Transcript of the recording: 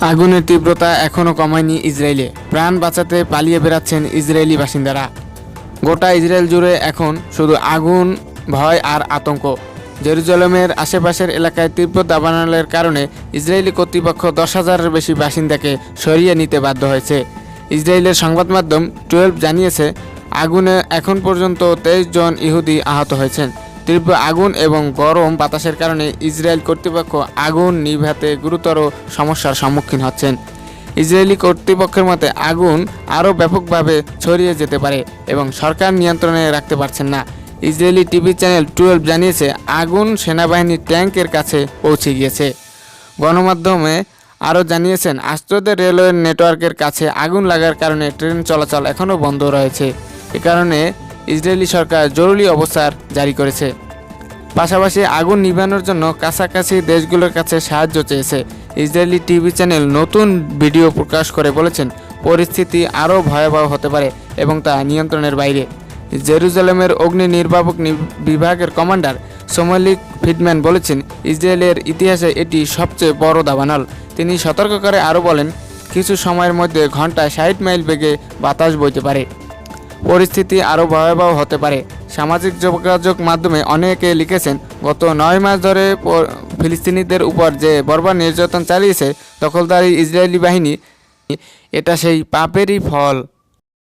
আগুনের তীব্রতা এখনও কমায়নি ইসরায়েলে। প্রাণ বাঁচাতে পালিয়ে বেড়াচ্ছেন ইসরায়েলি বাসিন্দারা। গোটা ইসরায়েল জুড়ে এখন শুধু আগুন, ভয় আর আতঙ্ক। জেরুজালেমের আশেপাশের এলাকায় তীব্র দাবানলের কারণে ইসরায়েলি কর্তৃপক্ষ 10,000-এর বেশি বাসিন্দাকে সরিয়ে নিতে বাধ্য হয়েছে। ইসরায়েলের সংবাদ মাধ্যম 12 জানিয়েছে, আগুনে এখন পর্যন্ত 23 জন ইহুদি আহত হয়েছেন। তীব্র আগুন এবং গরম বাতাসের কারণে ইসরায়েল কর্তৃপক্ষ আগুন নিভাতে গুরুতর সমস্যার সম্মুখীন হচ্ছেন। ইসরায়েলি কর্তৃপক্ষের মতে আগুন আরও ব্যাপকভাবে ছড়িয়ে যেতে পারে এবং সরকার নিয়ন্ত্রণে রাখতে পারছেন না। ইসরায়েলি টিভি চ্যানেল 12 জানিয়েছে, আগুন সেনাবাহিনীর ট্যাঙ্কের কাছে পৌঁছে গিয়েছে। গণমাধ্যমে আরও জানিয়েছেন, আশ্রয়দের রেলওয়ে নেটওয়ার্কের কাছে আগুন লাগার কারণে ট্রেন চলাচল এখনও বন্ধ রয়েছে। এ কারণে ইসরায়েলি সরকার জরুরি অবস্থা জারি করেছে। পাশাপাশি আগুন নিভানোর জন্য কাছাকাছি দেশগুলোর কাছে সাহায্য চেয়েছে। ইসরায়েলি টিভি চ্যানেল নতুন ভিডিও প্রকাশ করে বলেছেন, পরিস্থিতি আরও ভয়াবহ হতে পারে এবং তা নিয়ন্ত্রণের বাইরে। জেরুজালেমের অগ্নি নির্বাপক বিভাগের কমান্ডার সোমালিক ফিডম্যান বলেছেন, ইসরায়েলের ইতিহাসে এটি সবচেয়ে বড় দাবানল। তিনি সতর্ক করে আরও বলেন, কিছু সময়ের মধ্যে ঘন্টায় 60 মাইল বেগে বাতাস বইতে পারে। পরিস্থিতি আরও ভয়াবহ হতে পারে। সামাজিক যোগাযোগ মাধ্যমে অনেকে লিখেছেন, গত 9 মাস ধরে ফিলিস্তিনিদের উপর যে বর্বর নির্যাতন চালিয়েছে দখলদারি ইসরায়েলি বাহিনী, এটা সেই পাপেরই ফল।